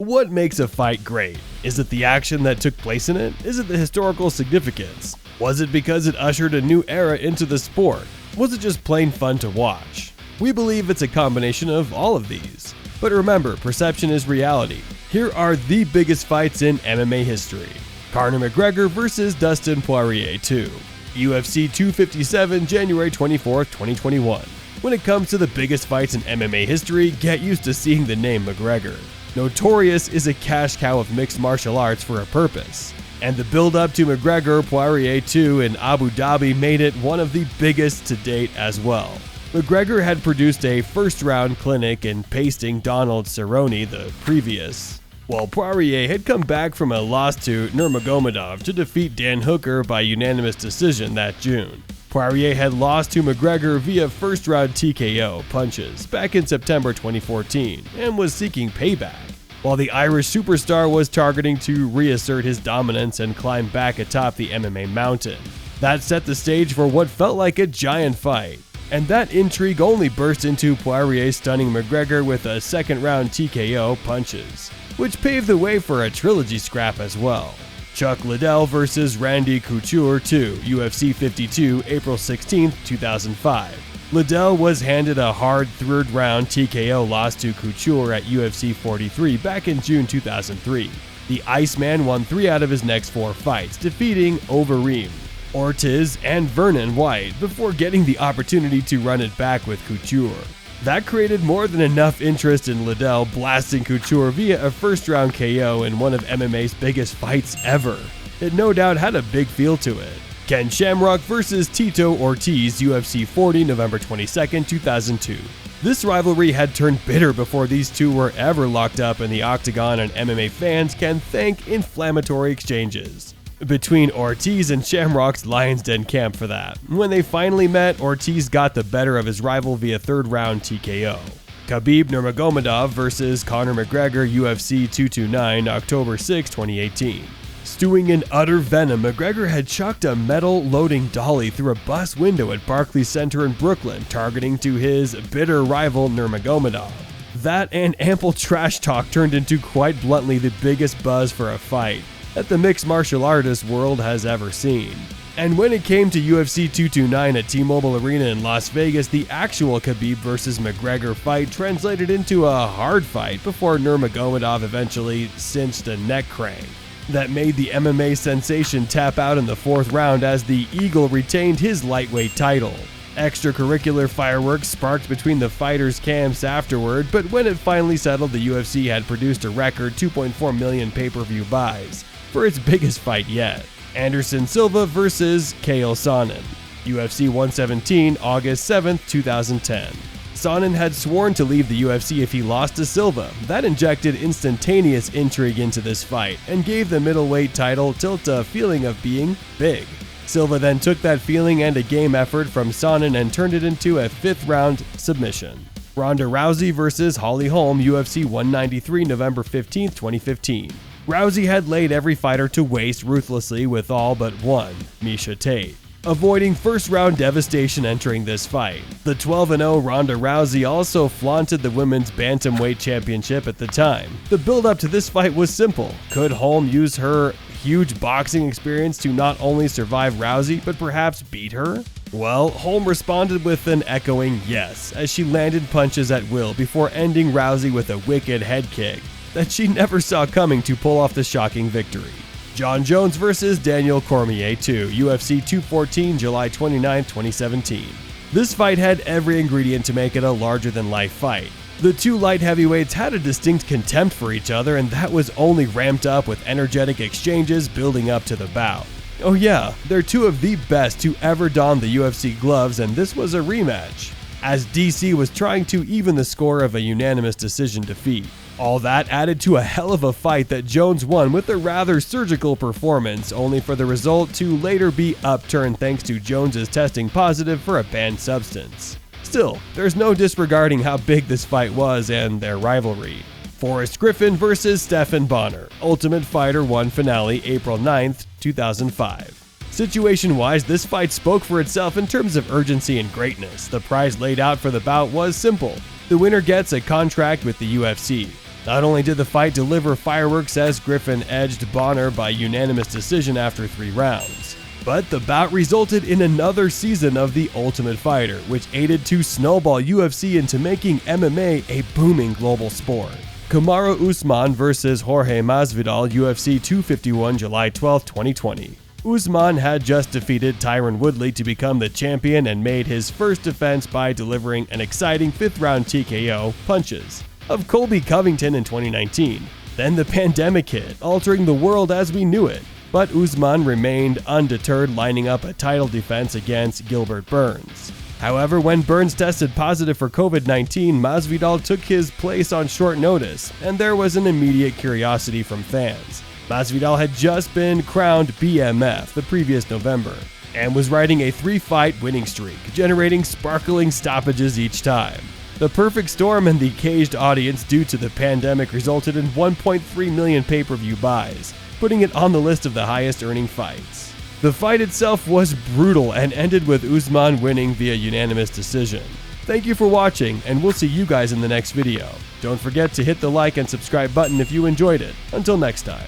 What makes a fight great? Is it the action that took place in it? Is it the historical significance? Was it because it ushered a new era into the sport? Was it just plain fun to watch? We believe it's a combination of all of these. But remember, perception is reality. Here are the biggest fights in MMA history. Conor McGregor vs. Dustin Poirier 2. UFC 257, January 24, 2021. When it comes to the biggest fights in MMA history, get used to seeing the name McGregor. Notorious is a cash cow of mixed martial arts for a purpose, and the build-up to McGregor Poirier 2 in Abu Dhabi made it one of the biggest to date as well. McGregor had produced a first-round clinic in pasting Donald Cerrone the previous, while Poirier had come back from a loss to Nurmagomedov to defeat Dan Hooker by unanimous decision that June. Poirier had lost to McGregor via first-round TKO punches back in September 2014 and was seeking payback, while the Irish superstar was targeting to reassert his dominance and climb back atop the MMA mountain. That set the stage for what felt like a giant fight, and that intrigue only burst into Poirier stunning McGregor with a second-round TKO punches, which paved the way for a trilogy scrap as well. Chuck Liddell vs. Randy Couture 2, UFC 52, April 16, 2005. Liddell was handed a hard third-round TKO loss to Couture at UFC 43 back in June 2003. The Iceman won 3 out of his next 4 fights, defeating Overeem, Ortiz, and Vernon White before getting the opportunity to run it back with Couture. That created more than enough interest in Liddell blasting Couture via a first-round KO in one of MMA's biggest fights ever. It no doubt had a big feel to it. Ken Shamrock vs. Tito Ortiz, UFC 40, November 22, 2002. This rivalry had turned bitter before these two were ever locked up in the octagon, and MMA fans can thank inflammatory exchanges between Ortiz and Shamrock's Lions Den camp for that. When they finally met, Ortiz got the better of his rival via third-round TKO. Khabib Nurmagomedov vs. Conor McGregor, UFC 229, October 6, 2018. Stewing in utter venom, McGregor had chucked a metal loading dolly through a bus window at Barclays Center in Brooklyn, targeting to his bitter rival Nurmagomedov. That and ample trash talk turned into quite bluntly the biggest buzz for a fight that the mixed martial artist world has ever seen. And when it came to UFC 229 at T-Mobile Arena in Las Vegas, the actual Khabib vs. McGregor fight translated into a hard fight before Nurmagomedov eventually cinched a neck crank that made the MMA sensation tap out in the 4th round as the Eagle retained his lightweight title. Extracurricular fireworks sparked between the fighters' camps afterward, but when it finally settled, the UFC had produced a record 2.4 million pay-per-view buys for its biggest fight yet. Anderson Silva vs. Chael Sonnen, UFC 117, August 7, 2010. Sonnen had sworn to leave the UFC if he lost to Silva. That injected instantaneous intrigue into this fight and gave the middleweight title tilt a feeling of being big. Silva then took that feeling and a game effort from Sonnen and turned it into a 5th-round submission. Ronda Rousey vs. Holly Holm, UFC 193, November 15, 2015. Rousey had laid every fighter to waste ruthlessly with all but one, Miesha Tate, avoiding first-round devastation entering this fight. The 12-0 Ronda Rousey also flaunted the women's bantamweight championship at the time. The build-up to this fight was simple. Could Holm use her huge boxing experience to not only survive Rousey, but perhaps beat her? Well, Holm responded with an echoing yes, as she landed punches at will before ending Rousey with a wicked head kick that she never saw coming to pull off the shocking victory. John Jones vs. Daniel Cormier 2, UFC 214, July 29, 2017. This fight had every ingredient to make it a larger-than-life fight. The two light heavyweights had a distinct contempt for each other, and that was only ramped up with energetic exchanges building up to the bout. Oh yeah, they're two of the best to ever don the UFC gloves, and this was a rematch, as DC was trying to even the score of a unanimous decision defeat. All that added to a hell of a fight that Jones won with a rather surgical performance, only for the result to later be upturned thanks to Jones's testing positive for a banned substance. Still, there's no disregarding how big this fight was and their rivalry. Forrest Griffin vs. Stephan Bonnar, Ultimate Fighter 1 finale, April 9th, 2005. Situation-wise, this fight spoke for itself in terms of urgency and greatness. The prize laid out for the bout was simple. The winner gets a contract with the UFC. Not only did the fight deliver fireworks as Griffin edged Bonner by unanimous decision after 3 rounds, but the bout resulted in another season of The Ultimate Fighter, which aided to snowball UFC into making MMA a booming global sport. Kamaru Usman vs. Jorge Masvidal, UFC 251, July 12, 2020. Usman had just defeated Tyron Woodley to become the champion and made his first defense by delivering an exciting 5th-round TKO punches of Colby Covington in 2019. Then the pandemic hit, altering the world as we knew it, but Usman remained undeterred, lining up a title defense against Gilbert Burns. However, when Burns tested positive for COVID-19, Masvidal took his place on short notice, and there was an immediate curiosity from fans. Masvidal had just been crowned BMF the previous November, and was riding a 3-fight winning streak, generating sparkling stoppages each time. The perfect storm and the caged audience due to the pandemic resulted in 1.3 million pay-per-view buys, putting it on the list of the highest-earning fights. The fight itself was brutal and ended with Usman winning via unanimous decision. Thank you for watching, and we'll see you guys in the next video. Don't forget to hit the like and subscribe button if you enjoyed it. Until next time.